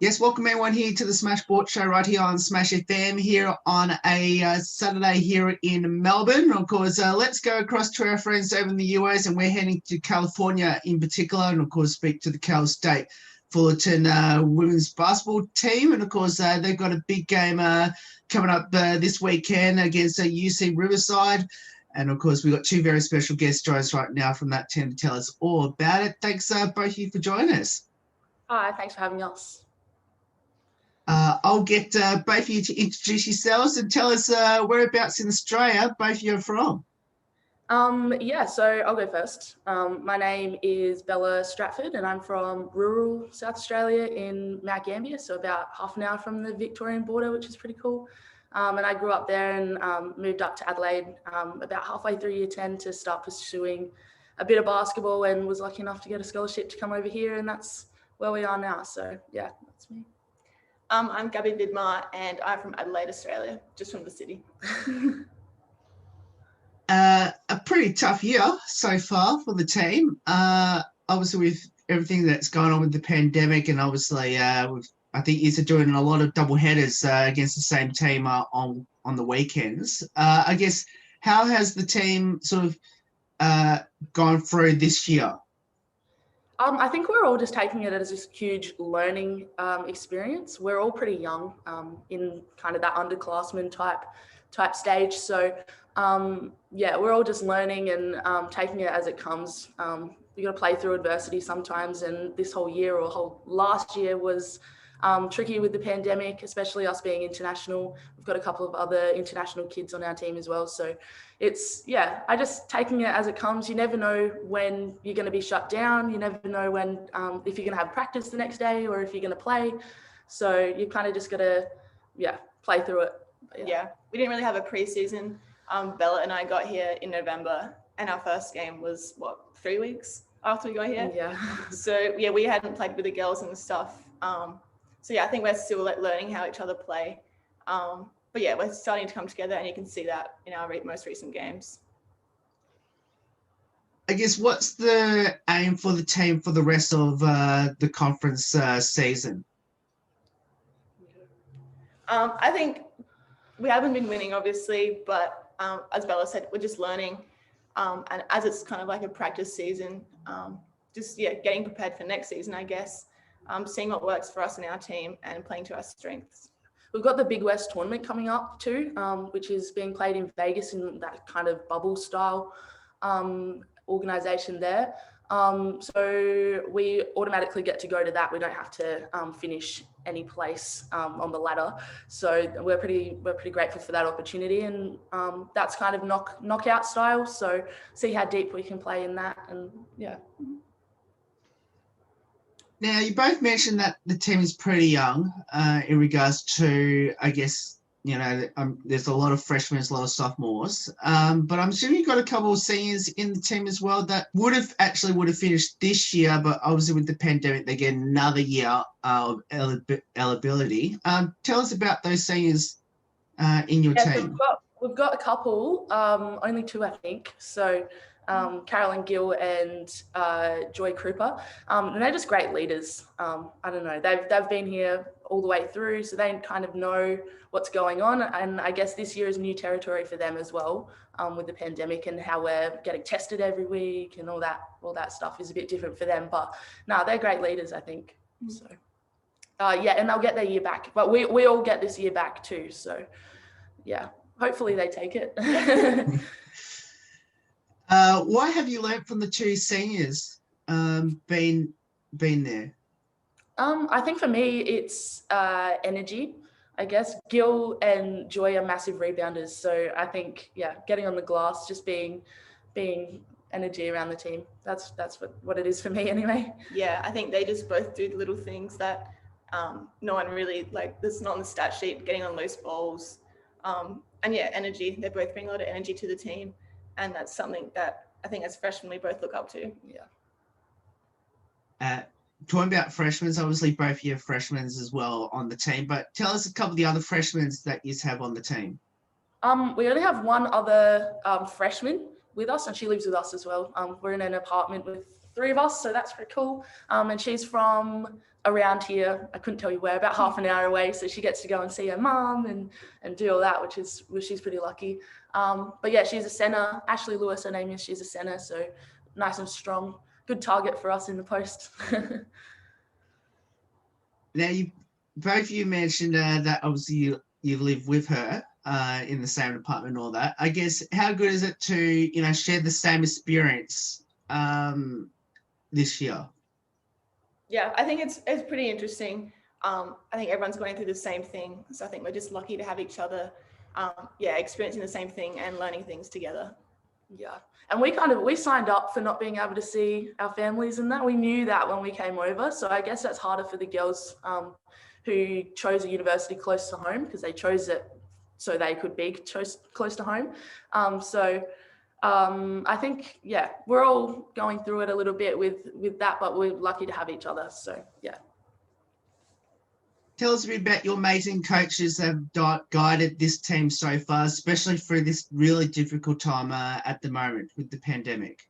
Yes, welcome everyone here to the Smash Sports Show right here on Smash FM here on a Saturday here in Melbourne. Of course, let's go across to our friends over in the US, and we're heading to California in particular, and of course speak to the Cal State Fullerton women's basketball team. And of course, they've got a big game coming up this weekend against UC Riverside. And of course, we've got two very special guest joins right now from that team to tell us all about it. Thanks both of you for joining us. Hi, thanks for having us. I'll get both of you to introduce yourselves and tell us whereabouts in Australia both of you are from. So I'll go first. My name is Bella Stratford and I'm from rural South Australia in Mount Gambier, so about half an hour from the Victorian border, which is pretty cool. And I grew up there and moved up to Adelaide about halfway through year 10 to start pursuing a bit of basketball, and was lucky enough to get a scholarship to come over here, and that's where we are now. So yeah, that's me. I'm Gabby Vidmar and I'm from Adelaide, Australia, just from the city. A pretty tough year so far for the team. Obviously, with everything that's going on with the pandemic, and obviously, I think you're doing a lot of double headers against the same team on the weekends. I guess, how has the team sort of gone through this year? I think we're all just taking it as this huge learning experience. We're all pretty young in kind of that underclassmen type stage. So we're all just learning and taking it as it comes. You got to play through adversity sometimes, and this whole year or whole last year was tricky with the pandemic, especially us being international. We've got a couple of other international kids on our team as well. So I just taking it as it comes. You never know when you're going to be shut down. You never know when, if you're going to have practice the next day or if you're going to play. So you kind of just got to, play through it. Yeah, we didn't really have a preseason. Bella and I got here in November, and our first game was 3 weeks after we got here. Yeah. So we hadn't played with the girls and stuff. I think we're still learning how each other play. We're starting to come together, and you can see that in our most recent games. I guess, what's the aim for the team for the rest of the conference season? I think we haven't been winning, obviously, but as Bella said, we're just learning. And as it's kind of like a practice season, getting prepared for next season, I guess. Seeing what works for us and our team and playing to our strengths. We've got the Big West tournament coming up too, which is being played in Vegas in that kind of bubble style organization there. So we automatically get to go to that. We don't have to finish any place on the ladder. So we're pretty grateful for that opportunity, and that's kind of knockout style. So see how deep we can play in that, and yeah. Now, you both mentioned that the team is pretty young in regards to, I guess, there's a lot of freshmen, a lot of sophomores, but I'm assuming you've got a couple of seniors in the team as well that would have finished this year, but obviously with the pandemic, they get another year of eligibility. Tell us about those seniors in your team. We've got a couple, only two, I think. So Carolyn Gill and Joy Krupa, and they're just great leaders. I don't know, they've been here all the way through, so they kind of know what's going on, and I guess this year is new territory for them as well, with the pandemic and how we're getting tested every week, and all that stuff is a bit different for them, but no, they're great leaders, I think. So and they'll get their year back, but we all get this year back too, so yeah, hopefully they take it. What have you learned from the two seniors being there? I think for me, it's energy. I guess Gil and Joy are massive rebounders. So I think, getting on the glass, just being energy around the team. That's what it is for me anyway. Yeah, I think they just both do little things that no one really, that's not on the stat sheet, getting on loose balls. Energy. They both bring a lot of energy to the team. And that's something that I think as freshmen we both look up to. Yeah. Talking about freshmen, obviously both of you are freshmen as well on the team, but tell us a couple of the other freshmen that you have on the team. We only have one other freshman with us, and she lives with us as well. We're in an apartment with 3 of us, so that's pretty cool. And she's from around here. I couldn't tell you where, about half an hour away. So she gets to go and see her mum and do all that, which she's pretty lucky. But yeah, she's a centre. Ashley Lewis, her name is. She's a centre, so nice and strong. Good target for us in the post. Now, both of you mentioned that obviously you live with her in the same apartment and all that. I guess, how good is it to, share the same experience this year? Yeah, I think it's pretty interesting. I think everyone's going through the same thing. So I think we're just lucky to have each other, experiencing the same thing and learning things together. Yeah. And we signed up for not being able to see our families and that. We knew that when we came over. So I guess that's harder for the girls who chose a university close to home, because they chose it so they could be close to home. I think, we're all going through it a little bit with that, but we're lucky to have each other. So, yeah. Tell us a bit about your amazing coaches that have guided this team so far, especially through this really difficult time at the moment with the pandemic.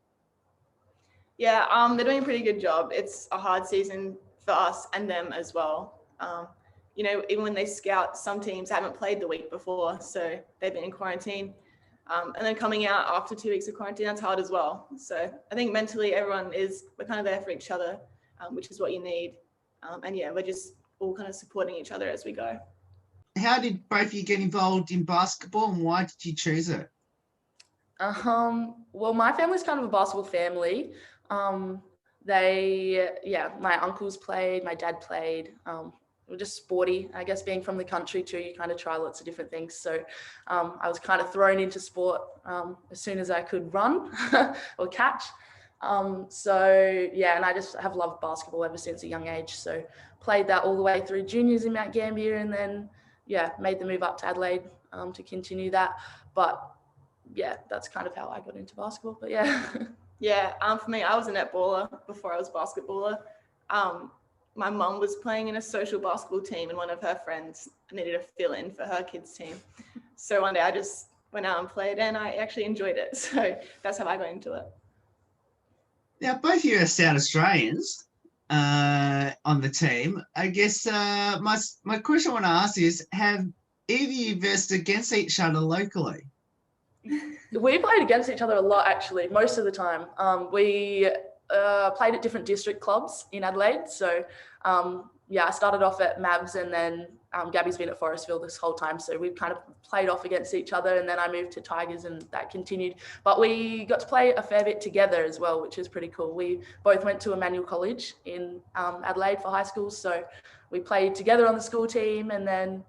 Yeah, they're doing a pretty good job. It's a hard season for us and them as well. Even when they scout, some teams haven't played the week before, so they've been in quarantine. And then coming out after 2 weeks of quarantine, that's hard as well. So I think mentally we're kind of there for each other, which is what you need. We're just all kind of supporting each other as we go. How did both of you get involved in basketball, and why did you choose it? Well, my family's kind of a basketball family. My uncles played, my dad played. We're just sporty, I guess, being from the country too, you kind of try lots of different things. So I was kind of thrown into sport as soon as I could run or catch. And I just have loved basketball ever since a young age. So played that all the way through juniors in Mount Gambier, and then, made the move up to Adelaide to continue that. But that's kind of how I got into basketball, but for me, I was a netballer before I was a basketballer. My mum was playing in a social basketball team, and one of her friends needed a fill-in for her kids' team. So one day I just went out and played, and I actually enjoyed it. So that's how I got into it. Now, both of you are South Australians on the team. I guess my question I want to ask is, have either of you versed against each other locally? We played against each other a lot, actually, most of the time. We played at different district clubs in Adelaide. So, I started off at Mabs, and then Gabby's been at Forestville this whole time. So we've kind of played off against each other, and then I moved to Tigers, and that continued. But we got to play a fair bit together as well, which is pretty cool. We both went to Emmanuel College in Adelaide for high school. So we played together on the school team, and then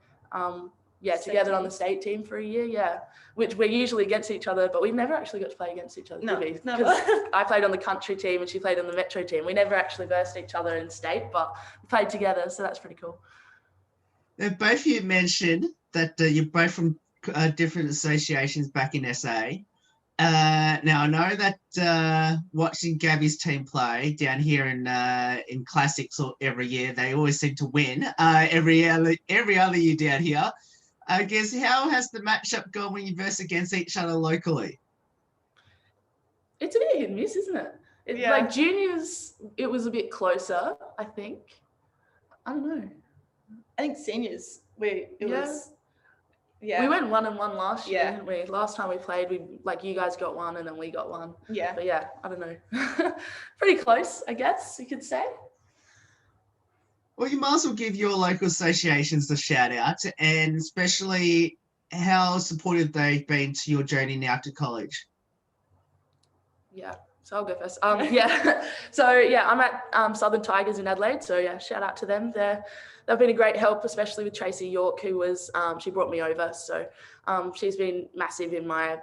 together on the state team for a year, which we're usually against each other, but we've never actually got to play against each other. No, did we? never. I played on the country team and she played on the metro team. We never actually versed each other in state, but we played together, so that's pretty cool. Now, both of you mentioned that you're both from different associations back in SA. Now, I know that watching Gabby's team play down here in Classics every year, they always seem to win every other year down here. I guess, how has the matchup gone when you verse against each other locally? It's a bit hit and miss, isn't it? Like juniors, it was a bit closer, I think. I don't know. I think seniors, we went 1-1 last year, Yeah. didn't we? Last time we played, you guys got one and then we got one. Yeah. But I don't know. Pretty close, I guess you could say. Well, you might as well give your local associations a shout out, and especially how supportive they've been to your journey now to college. Yeah, so I'll go first. I'm at Southern Tigers in Adelaide, so shout out to them. They've been a great help, especially with Tracy York, who was she brought me over. So she's been massive in my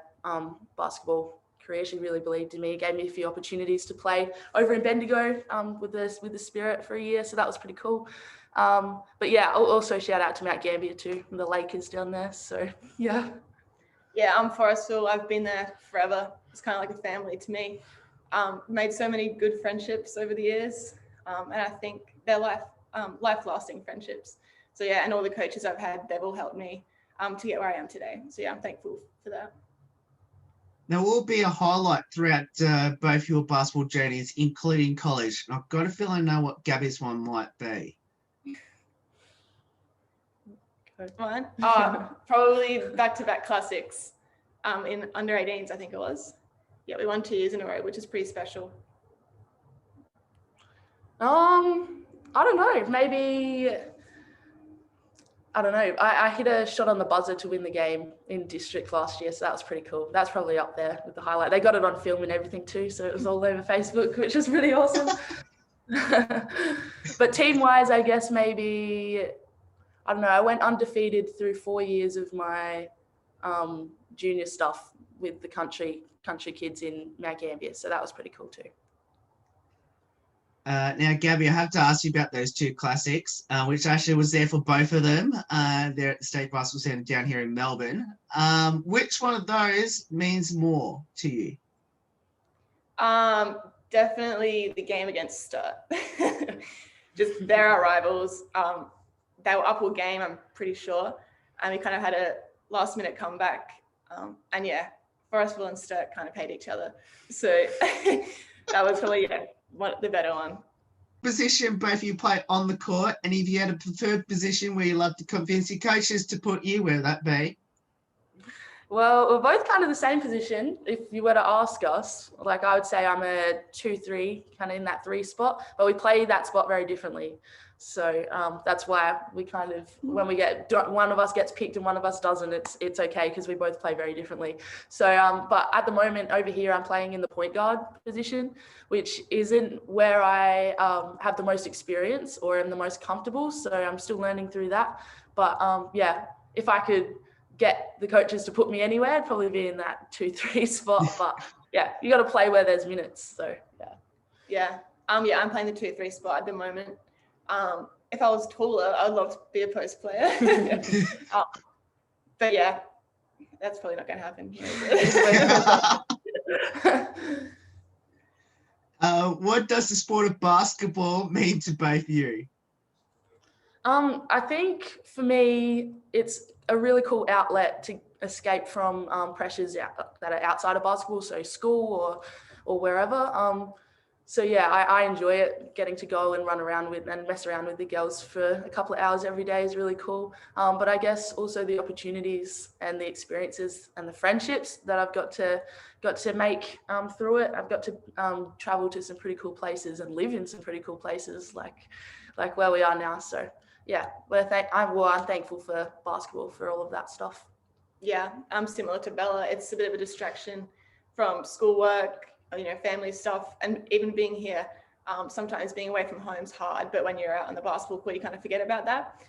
basketball career. She really believed in me, gave me a few opportunities to play over in Bendigo with the Spirit for a year, so that was pretty cool. I'll also shout out to Mount Gambier too, the Lakers down there. So I'm Forestville. I've been there forever. It's kind of like a family to me. Made so many good friendships over the years, and I think they're life-lasting friendships. So and all the coaches I've had, they've all helped me to get where I am today. So I'm thankful for that. There will be a highlight throughout both your basketball journeys, including college. I've got a feeling I know what Gabby's one might be. Mine? Probably back-to-back classics in under 18s, I think it was. Yeah, we won 2 years in a row, which is pretty special. I don't know. Maybe, I don't know. I hit a shot on the buzzer to win the game in district last year, so that was pretty cool. That's probably up there with the highlight. They got it on film and everything too, so it was all over Facebook, which is pretty awesome. But team-wise, I guess maybe, I don't know, I went undefeated through 4 years of my junior stuff with the country kids in Mount Gambier, so that was pretty cool too. Now, Gabby, I have to ask you about those two classics, which actually was there for both of them. They're at the State Basketball Centre down here in Melbourne. Which one of those means more to you? Definitely the game against Sturt. Just they're our rivals. They were up all game, I'm pretty sure. And we kind of had a last minute comeback. And yeah, Forestville and Sturt kind of paid each other. So that was probably the better one. Position both of you play on the court, and if you had a preferred position where you love to convince your coaches to put you, where would that be? Well, we're both kind of the same position. If you were to ask us, like I would say I'm a 2-3, kind of in that 3 spot, but we play that spot very differently. So that's why we kind of, when we get, one of us gets picked and one of us doesn't, it's okay because we both play very differently. So, but at the moment over here, I'm playing in the point guard position, which isn't where I have the most experience or am the most comfortable. So I'm still learning through that. But yeah, if I could get the coaches to put me anywhere, I'd probably be in that 2-3 spot. But yeah, you got to play where there's minutes. So yeah. Yeah, I'm playing the 2-3 spot at the moment. If I was taller, I'd love to be a post player. But yeah, that's probably not going to happen. What does the sport of basketball mean to both of you? I think for me, it's a really cool outlet to escape from pressures that are outside of basketball, so school or wherever. So yeah, I enjoy it, getting to go and run around with and mess around with the girls for a couple of hours every day is really cool. But I guess also the opportunities and the experiences and the friendships that I've got to make through it. I've got to travel to some pretty cool places and live in some pretty cool places like where we are now. So yeah, I'm thankful for basketball for all of that stuff. Yeah, I'm similar to Bella. It's a bit of a distraction from schoolwork, family stuff, and even being here. Sometimes being away from home's hard, but when you're out on the basketball court, you kind of forget about that,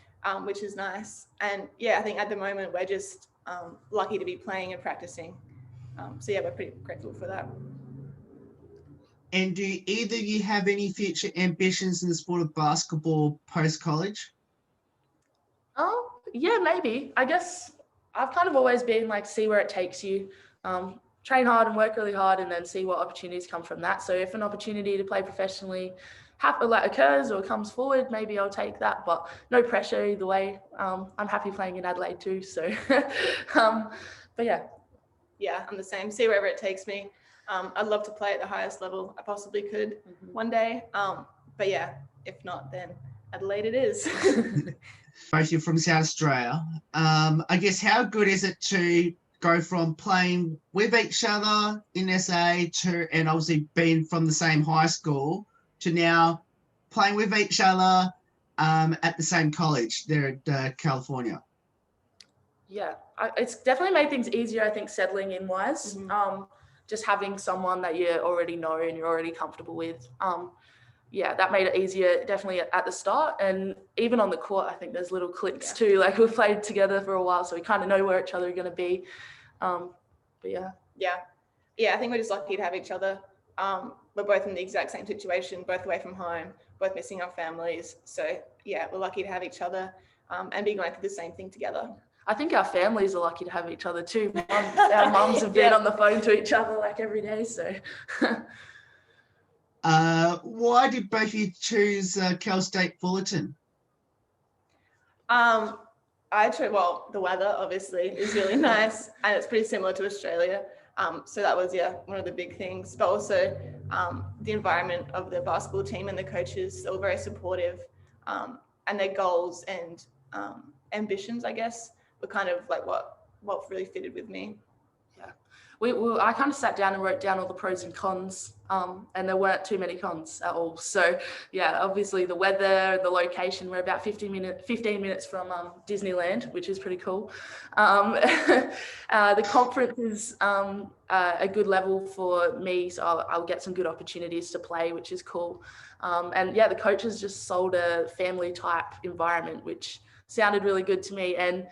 which is nice. And yeah, I think at the moment we're just lucky to be playing and practicing. So yeah, we're pretty grateful for that. And do either of you have any future ambitions in the sport of basketball post-college? Oh, yeah, maybe. I guess I've kind of always been like, see where it takes you. Train hard and work really hard and then see what opportunities come from that. So if an opportunity to play professionally occurs or comes forward, maybe I'll take that, but no pressure either way. I'm happy playing in Adelaide too. So, but yeah. Yeah, I'm the same. See wherever it takes me. I'd love to play at the highest level I possibly could one day. But yeah, if not, then Adelaide it is. Both you're from South Australia. I guess how good is it to go from playing with each other in SA and obviously being from the same high school to now playing with each other at the same college there at California? Yeah, it's definitely made things easier, I think, settling in wise. Just having someone that you already know and you're already comfortable with. Yeah, that made it easier definitely at the start. And even on the court, I think there's little clicks too. Like we've played together for a while, so we kind of know where each other are going to be. But yeah. Yeah, I think we're just lucky to have each other. We're both in the exact same situation, both away from home, both missing our families. So yeah, we're lucky to have each other and be going through the same thing together. I think our families are lucky to have each other too. Our mums have been on the phone to each other like every day. So why did both of you choose Cal State Fullerton? I chose, well, the weather obviously is really nice and it's pretty similar to Australia. So that was, one of the big things, but also the environment of the basketball team and the coaches, they were very supportive, and their goals and ambitions, I guess, were kind of like what really fitted with me. Yeah, I kind of sat down and wrote down all the pros and cons, and there weren't too many cons at all. So yeah, obviously the weather, the location, we're about 15 minutes from Disneyland, which is pretty cool. The conference is a good level for me, so I'll get some good opportunities to play, which is cool. And yeah, the coaches just sold a family type environment, which sounded really good to me. And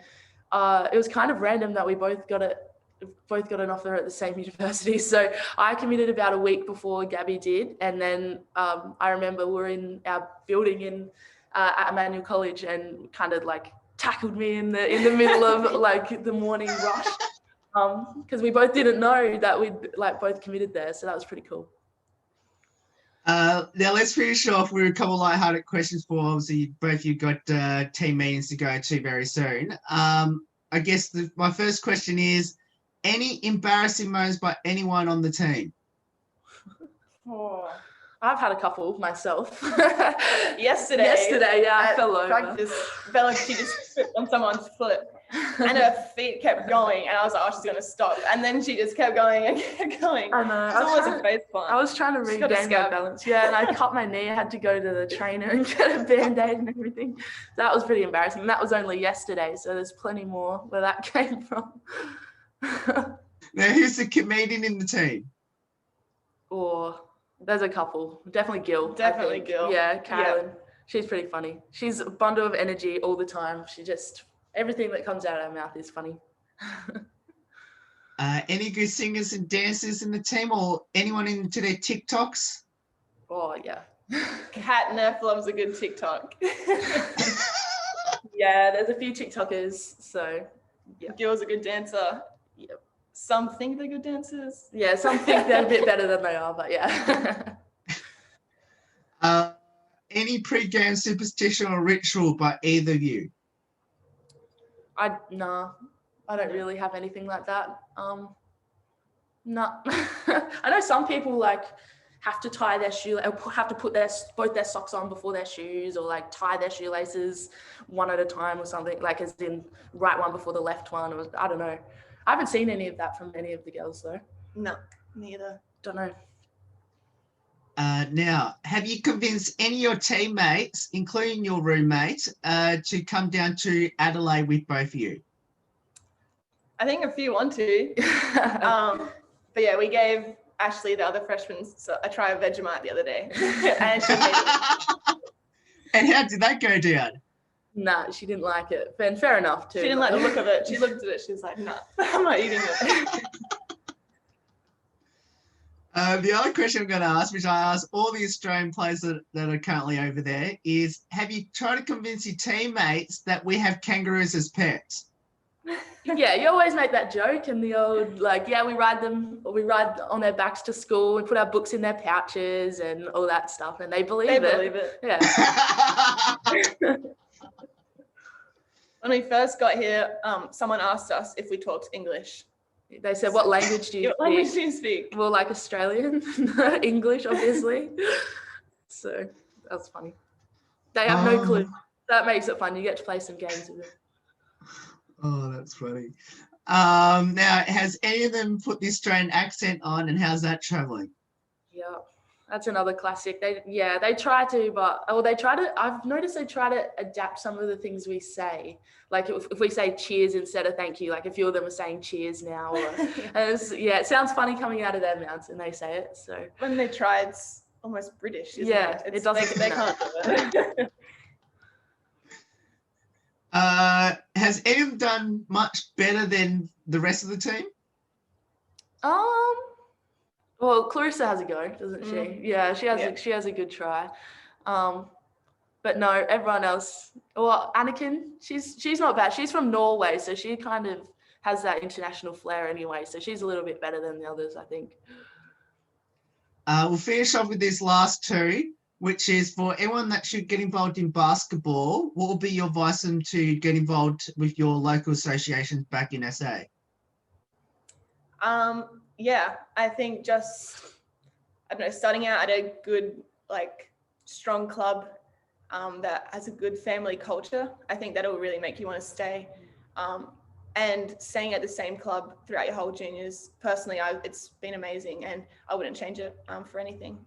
it was kind of random that we both got an offer at the same university. So I committed about a week before Gabby did. And then I remember we were in our building at Emmanuel College and kind of like tackled me in the middle of like the morning rush. Because we both didn't know that we'd like both committed there. So that was pretty cool. Now let's finish off with a couple of lighthearted questions for obviously both you got team meetings to go to very soon. I guess my first question is, any embarrassing moments by anyone on the team? Oh, I've had a couple myself. Yesterday, yeah, I fell over. Practice, Bella, she just tripped on someone's foot, and her feet kept going, and I was like, oh, she's gonna stop, and then she just kept going and kept going. I know. I was trying to regain my balance. Yeah, and I cut my knee. I had to go to the trainer and get a Band-Aid and everything. That was pretty embarrassing. That was only yesterday, so there's plenty more where that came from. Now, who's the comedian in the team? Or there's a couple. Definitely Gil. Definitely Gil. Yeah, Carolyn. Yeah. She's pretty funny. She's a bundle of energy all the time. She just, everything that comes out of her mouth is funny. Any good singers and dancers in the team, or anyone into their TikToks? Oh, yeah. Kat Neff loves a good TikTok. Yeah, there's a few TikTokers, so yeah. Gil's a good dancer. Yep. Some think they're good dancers. Yeah, some think they're a bit better than they are, but yeah. Any pre-game superstition or ritual by either of you? No, I don't really have anything like that. No. I know some people like have to tie their shoe, or have to put both their socks on before their shoes, or like tie their shoelaces one at a time or something, like as in right one before the left one, or I don't know. I haven't seen any of that from any of the girls though. No, neither. Don't know. Now, have you convinced any of your teammates, including your roommate, to come down to Adelaide with both of you? I think a few want to. But yeah, we gave Ashley, the other freshman, so I tried Vegemite the other day. And she hated it. And how did that go down? Nah, she didn't like it. And fair enough too. She didn't like the look of it. She looked at it. She was like, "No, I'm not eating it." The other question I'm going to ask, which I ask all the Australian players that are currently over there, is: have you tried to convince your teammates that we have kangaroos as pets? Yeah, you always make that joke, and the old like, yeah, we ride on their backs to school. We put our books in their pouches and all that stuff, and they believe it. Yeah. When we first got here, someone asked us if we talked English. They said, "What language do you speak?" What language do you speak? Well, like Australian, English, obviously. So that's funny. They have no clue. That makes it fun. You get to play some games with them. Oh, that's funny. Now, has any of them put the Australian accent on, and how's that traveling? Yeah, that's another classic. They try to, but I've noticed they try to adapt some of the things we say. Like if we say cheers instead of thank you, like a few of them are saying cheers now. It sounds funny coming out of their mouths when they say it. So when they try, it's almost British, isn't it? It doesn't. They can't do it. Has any of them done much better than the rest of the team? Well, Clarissa has a go, doesn't she? Yeah, she has a good try. But no, everyone else. Well, Anakin, she's not bad. She's from Norway, so she kind of has that international flair anyway. So she's a little bit better than the others, I think. We'll finish off with these last two, which is for anyone that should get involved in basketball. What will be your advice to get involved with your local associations back in SA? yeah, I think just, I don't know, starting out at a good, like, strong club that has a good family culture, I think that'll really make you want to stay. And staying at the same club throughout your whole juniors, personally, it's been amazing, and I wouldn't change it for anything.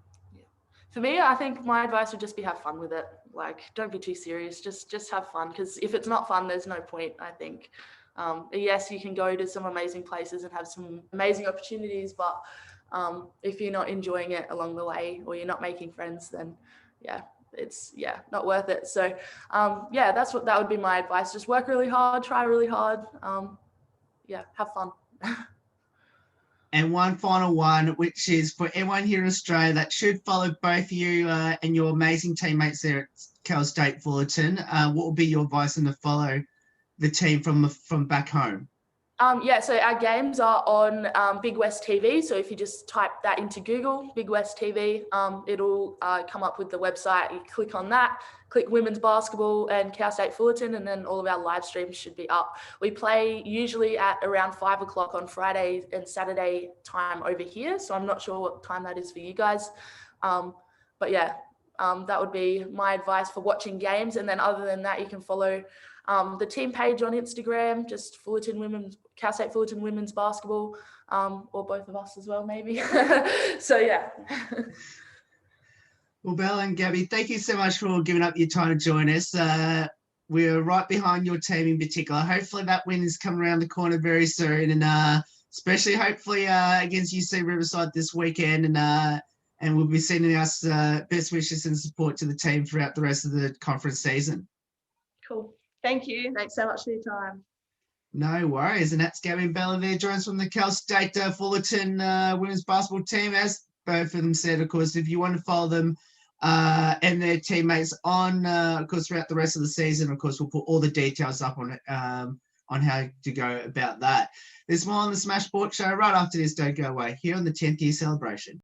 For me, I think my advice would just be have fun with it. Like, don't be too serious. Just have fun, because if it's not fun, there's no point, I think. Yes, you can go to some amazing places and have some amazing opportunities, but if you're not enjoying it along the way, or you're not making friends, then it's not worth it. So that would be my advice. Just work really hard, try really hard. Have fun. And one final one, which is for everyone here in Australia that should follow both you and your amazing teammates there at Cal State Fullerton. What would be your advice on to follow the team from back home? So our games are on Big West TV. So if you just type that into Google, Big West TV, it'll come up with the website. You click on that, click women's basketball and Cal State Fullerton, and then all of our live streams should be up. We play usually at around 5 o'clock on Friday and Saturday time over here. So I'm not sure what time that is for you guys. That would be my advice for watching games. And then other than that, you can follow the team page on Instagram, just Cal State Fullerton Women's Basketball, or both of us as well, maybe. So, yeah. Well, Belle and Gabby, thank you so much for giving up your time to join us. We're right behind your team in particular. Hopefully that win is coming around the corner very soon, and especially hopefully against UC Riverside this weekend, and we'll be sending us best wishes and support to the team throughout the rest of the conference season. Cool. Thank you. Thanks so much for your time. No worries. And that's Gabby and Bella there, joins from the Cal State Fullerton women's basketball team. As both of them said, of course, if you want to follow them and their teammates on, of course, throughout the rest of the season, of course, we'll put all the details up on how to go about that. There's more on the Smash Sports Show right after this. Don't go away here on the 10th year celebration.